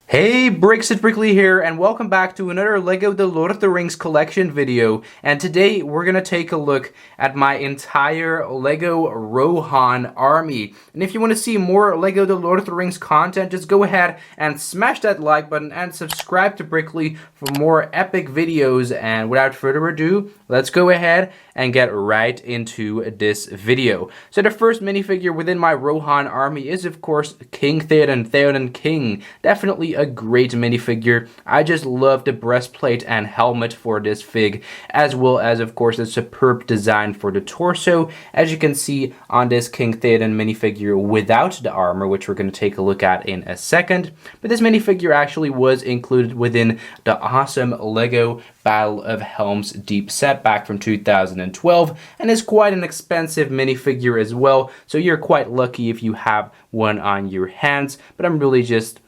Hey, Bricks at Brickley here, and welcome back to another LEGO The Lord of the Rings collection video. And today we're gonna take a look at my entire LEGO Rohan army. And if you want to see more LEGO The Lord of the Rings content, just go ahead and smash that like button and subscribe to Brickley for more epic videos. And without further ado, let's go ahead and get right into this video. So the first minifigure within my Rohan army is, of course, King Theoden, Theoden King. Definitely a great minifigure. I just love the breastplate and helmet for this fig, as well as, of course, the superb design for the torso, as you can see on this King Theoden minifigure without the armor, which we're going to take a look at in a second. But this minifigure actually was included within the awesome LEGO Battle of Helm's Deep set back from 2012, and is quite an expensive minifigure as well, so you're quite lucky if you have one on your hands. But I'm really just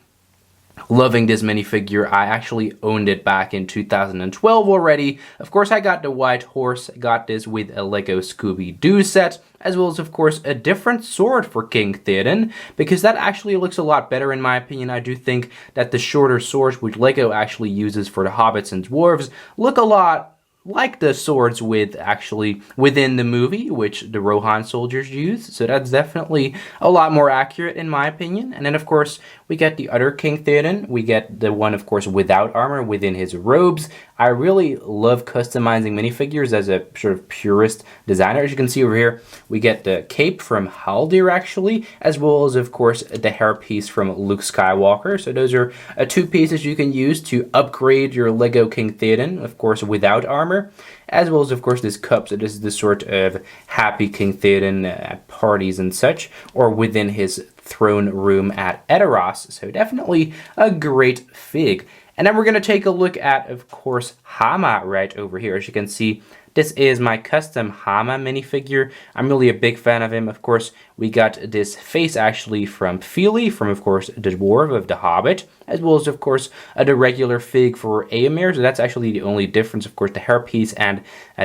loving this minifigure. I actually owned it back in 2012 already. Of course, I got the white horse, got this with a LEGO Scooby-Doo set, as well as, of course, a different sword for King Theoden, because that actually looks a lot better in my opinion. I do think that the shorter swords, which LEGO actually uses for the hobbits and dwarves, look a lot like the swords within the movie, which the Rohan Soldiers use. So that's definitely a lot more accurate in my opinion. And then, of course, we get the other King Theoden. We get the one, of course, without armor within his robes. I really love customizing minifigures as a sort of purist designer. As you can see over here, we get the cape from Haldir actually, as well as, of course, the hairpiece from Luke Skywalker. So those are two pieces you can use to upgrade your LEGO King Theoden, of course, without armor, as well as, of course, this cup. So this is the sort of happy King Theoden at parties and such, or within his throne room at Edoras. So definitely a great fig. And then we're going to take a look at, of course, Hama right over here. As you can see, this is my custom Hama minifigure. I'm really a big fan of him. Of course, we got this face actually from Fili, from, of course, the dwarf of The Hobbit, as well as, of course, the regular fig for Amar. So that's actually the only difference, of course, the hairpiece and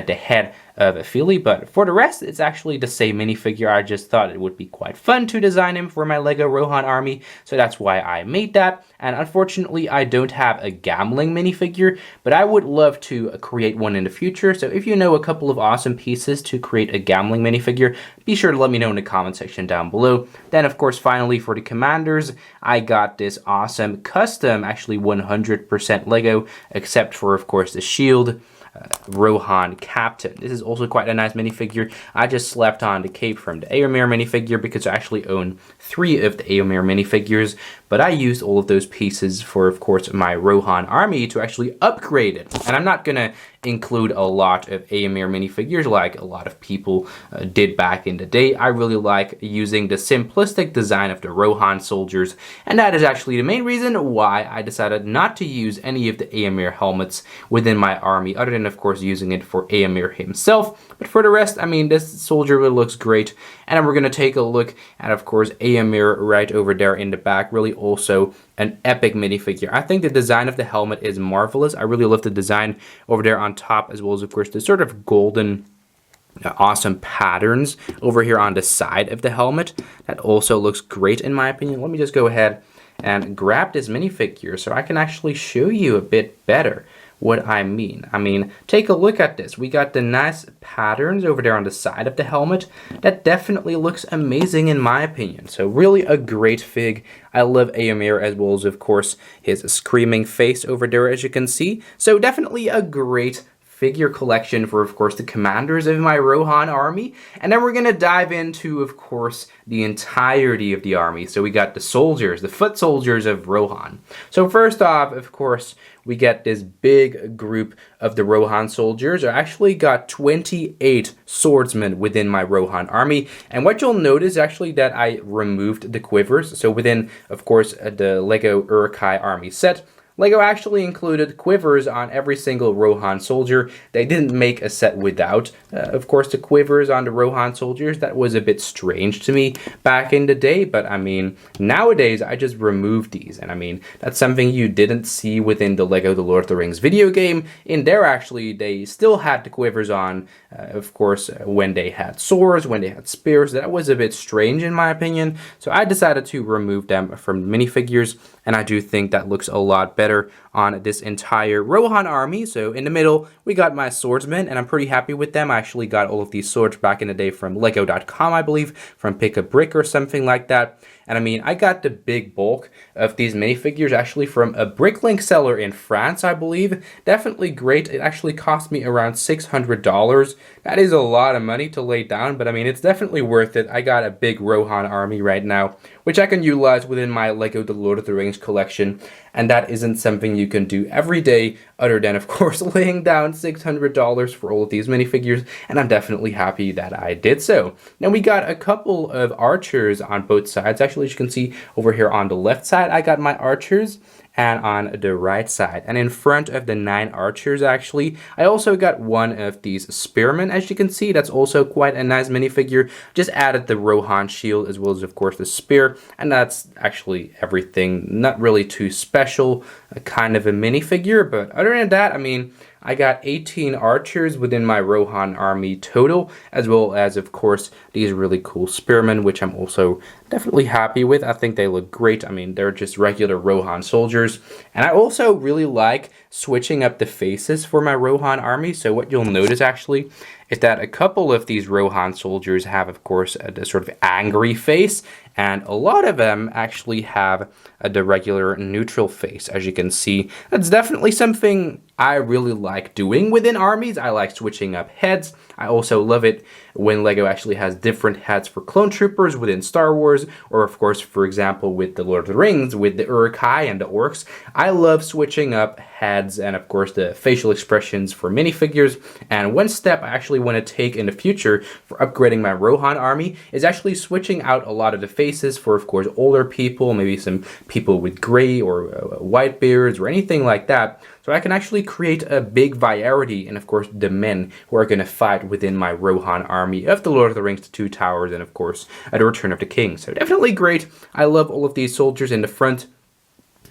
the head of Fili. But for the rest, it's actually the same minifigure. I just thought it would be quite fun to design him for my LEGO Rohan army, so that's why I made that. And unfortunately, I don't have a gambling minifigure, but I would love to create one in the future. So if you know a couple of awesome pieces to create a gambling minifigure, be sure to let me know in the comment section down below. Then, of course, finally for the commanders, I got this awesome custom, actually 100% LEGO, except for, of course, the shield. Rohan Captain. This is also quite a nice minifigure. I just slapped on the cape from the Amar minifigure because I actually own 3 of the Amar minifigures, but I used all of those pieces for, of course, my Rohan army to actually upgrade it. And I'm not gonna include a lot of Amar minifigures like a lot of people did back in the day. I really like using the simplistic design of the Rohan Soldiers, and that is actually the main reason why I decided not to use any of the Amar helmets within my army, other than, of course, using it for Amar himself. But for the rest, I mean, this soldier really looks great. And we're going to take a look at, of course, Amar right over there in the back. Really also an epic minifigure. I think the design of the helmet is marvelous. I really love the design over there on top, as well as, of course, the sort of golden awesome patterns over here on the side of the helmet. That also looks great in my opinion. Let me just go ahead and grab this minifigure so I can actually show you a bit better what I mean. I mean, take a look at this. We got the nice patterns over there on the side of the helmet. That definitely looks amazing in my opinion. So really a great fig. I love Amar, as well as, of course, his screaming face over there, as you can see. So definitely a great figure collection for, of course, the commanders of my Rohan army. And then we're going to dive into, of course, the entirety of the army. So we got the soldiers, the foot soldiers of Rohan. So first off, of course, we get this big group of the Rohan soldiers. I actually got 28 swordsmen within my Rohan army. And what you'll notice actually that I removed the quivers. So within, of course, the LEGO Uruk-hai army set, LEGO actually included quivers on every single Rohan soldier. They didn't make a set without, of course, the quivers on the Rohan soldiers. That was a bit strange to me back in the day, but I mean, nowadays I just removed these, and I mean, that's something you didn't see within the LEGO The Lord of the Rings video game. In there, actually, they still had the quivers on, of course, when they had swords, when they had spears. That was a bit strange in my opinion, so I decided to remove them from minifigures, and I do think that looks a lot better on this entire Rohan army. So in the middle, we got my swordsmen, and I'm pretty happy with them. I actually got all of these swords back in the day from lego.com, I believe, from Pick a Brick or something like that. And I mean, I got the big bulk of these minifigures actually from a Bricklink seller in France, I believe. Definitely great. It actually cost me around $600. That is a lot of money to lay down, but I mean, it's definitely worth it. I got a big Rohan army right now, which I can utilize within my LEGO The Lord of the Rings collection. And that isn't something you can do every day, other than, of course, laying down $600 for all of these minifigures, and I'm definitely happy that I did so. Now, we got a couple of archers on both sides. Actually, as you can see over here on the left side, I got my archers, and on the right side. And in front of the 9 archers, actually, I also got one of these spearmen. As you can see, that's also quite a nice minifigure. Just added the Rohan shield as well as, of course, the spear. And that's actually everything. Not really too special, kind of a minifigure. But other than that, I mean, I got 18 archers within my Rohan army total, as well as, of course, these really cool spearmen, which I'm also definitely happy with. I think they look great. I mean, they're just regular Rohan soldiers. And I also really like switching up the faces for my Rohan army. So what you'll notice, actually, is that a couple of these Rohan soldiers have, of course, the sort of angry face, and a lot of them actually have the regular neutral face. As you can see, that's definitely something I really like doing within armies. I like switching up heads. I also love it when LEGO actually has different heads for clone troopers within Star Wars, or of course, for example, with the Lord of the Rings, with the Uruk-hai and the orcs. I love switching up heads and, of course, the facial expressions for minifigures. And one step I actually want to take in the future for upgrading my Rohan army is actually switching out a lot of the faces for, of course, older people, maybe some people with gray or white beards or anything like that. So I can actually create a big variety, and of course the men who are going to fight within my Rohan army of the Lord of the Rings, the Two Towers, and of course the Return of the King. So definitely great. I love all of these soldiers in the front.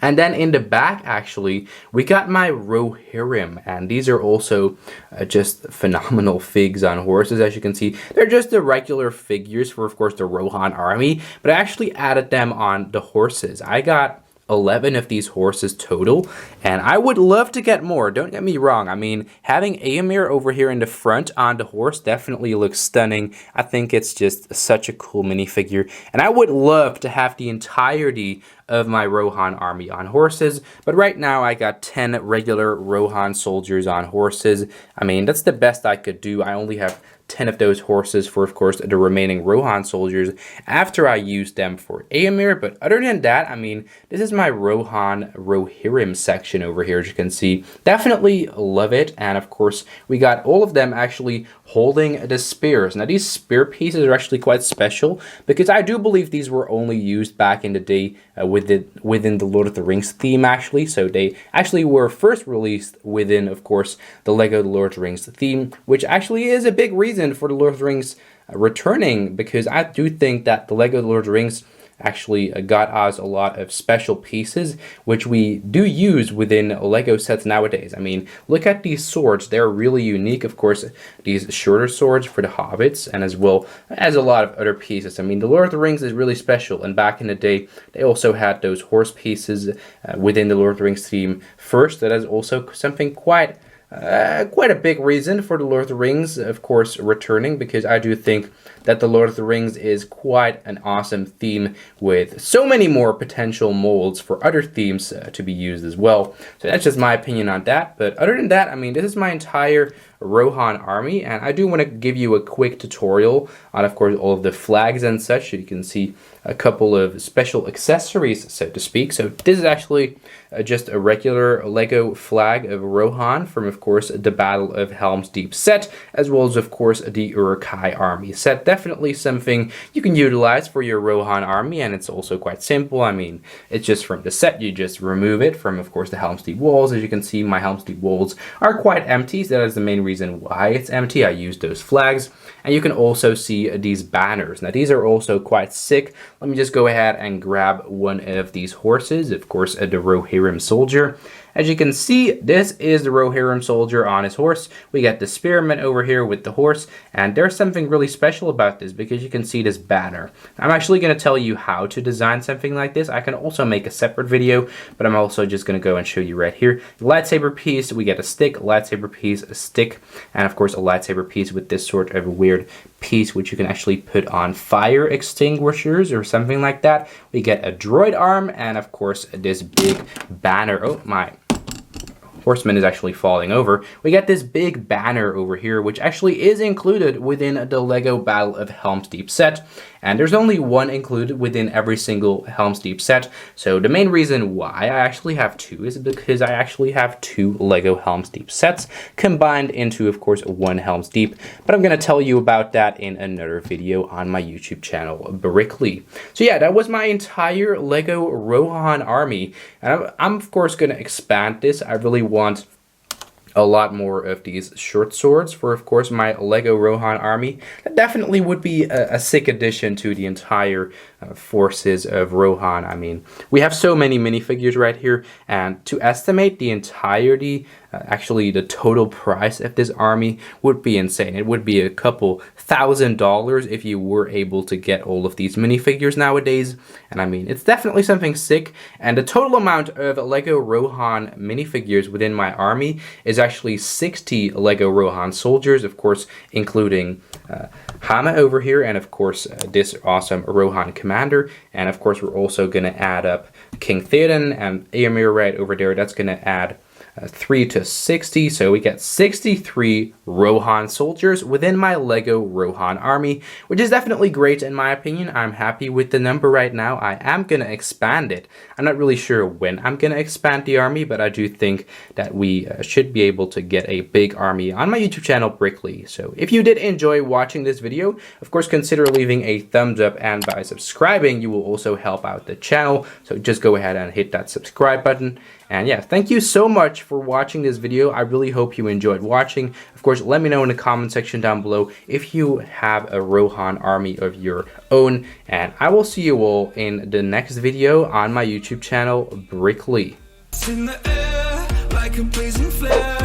And then in the back, actually, we got my Rohirrim, and these are also just phenomenal figs on horses. As you can see, they're just the regular figures for, of course, the Rohan army, but I actually added them on the horses. I got 11 of these horses total, and I would love to get more, don't get me wrong. I mean, having Amar over here in the front on the horse definitely looks stunning. I think it's just such a cool minifigure, and I would love to have the entirety of my Rohan army on horses, but right now I got 10 regular Rohan soldiers on horses. I mean, that's the best I could do. I only have 10 of those horses for, of course, the remaining Rohan soldiers after I used them for Amar. But other than that, I mean, this is my Rohirrim section over here, as you can see. Definitely love it. And of course, we got all of them actually holding the spears. Now, these spear pieces are actually quite special because I do believe these were only used back in the day within the Lord of the Rings theme, actually. So they actually were first released within, of course, the LEGO The Lord of the Rings theme, which actually is a big reason for the Lord of the Rings returning, because I do think that the LEGO The Lord of the Rings actually got us a lot of special pieces, which we do use within LEGO sets nowadays. I mean, look at these swords. They're really unique. Of course, these shorter swords for the hobbits, and as well as a lot of other pieces. I mean, the Lord of the Rings is really special, and back in the day, they also had those horse pieces within the Lord of the Rings theme first. That is also something quite a big reason for the Lord of the Rings, of course, returning, because I do think that the Lord of the Rings is quite an awesome theme with so many more potential molds for other themes to be used as well. So that's just my opinion on that. But other than that, I mean, this is my entire Rohan army, and I do want to give you a quick tutorial on, of course, all of the flags and such. So you can see a couple of special accessories, so to speak. So this is actually just a regular Lego flag of Rohan from, of course, the Battle of Helm's Deep set, as well as, of course, the Uruk-hai army set. Definitely something you can utilize for your Rohan army, and it's also quite simple. I mean, it's just from the set. You just remove it from, of course, the Helm's Deep walls. As you can see, my Helm's Deep walls are quite empty, so that is the main reason why it's empty. I used those flags, and you can also see these banners. Now, these are also quite sick. Let me just go ahead and grab one of these horses, of course, the Rohan Soldier. As you can see, this is the Rohan Soldier on his horse. We got the Spearmen over here with the horse, and there's something really special about this because you can see this banner. I'm actually going to tell you how to design something like this. I can also make a separate video, but I'm also just going to go and show you right here. Lightsaber piece, we get a stick, lightsaber piece, a stick, and of course a lightsaber piece with this sort of weird piece which you can actually put on fire extinguishers or something like that. We get a droid arm, and of course this big banner. Oh my horseman is actually falling over. We got this big banner over here, which actually is included within the LEGO Battle of Helm's Deep set. And there's only one included within every single Helm's Deep set. So the main reason why I actually have two is because I actually have two LEGO Helm's Deep sets combined into, of course, one Helm's Deep. But I'm going to tell you about that in another video on my YouTube channel, Brickley. So yeah, that was my entire LEGO Rohan army. And I'm of course going to expand this. I really want a lot more of these short swords for, of course, my LEGO Rohan army. That definitely would be a sick addition to the entire forces of Rohan. I mean, we have so many minifigures right here, and to estimate the entirety, actually the total price of this army would be insane. It would be a couple $1,000 if you were able to get all of these minifigures nowadays. And I mean, it's definitely something sick. And the total amount of LEGO Rohan minifigures within my army is actually 60 LEGO Rohan Soldiers, of course, including Hama over here, and of course this awesome Rohan Commander. And of course, we're also going to add up King Theoden and Amar right over there. That's going to add 3 to 60, so we get 63 Rohan Soldiers within my LEGO Rohan army, which is definitely great in my opinion. I'm happy with the number right now. I am going to expand it. I'm not really sure when I'm going to expand the army, but I do think that we should be able to get a big army on my YouTube channel, Brickley. So if you did enjoy watching this video, of course consider leaving a thumbs up, and by subscribing you will also help out the channel. So just go ahead and hit that subscribe button. And yeah, thank you so much for watching this video. I really hope you enjoyed watching. Of course, let me know in the comment section down below if you have a Rohan army of your own. And I will see you all in the next video on my YouTube channel, Brickley. In the air, like a blazing flare.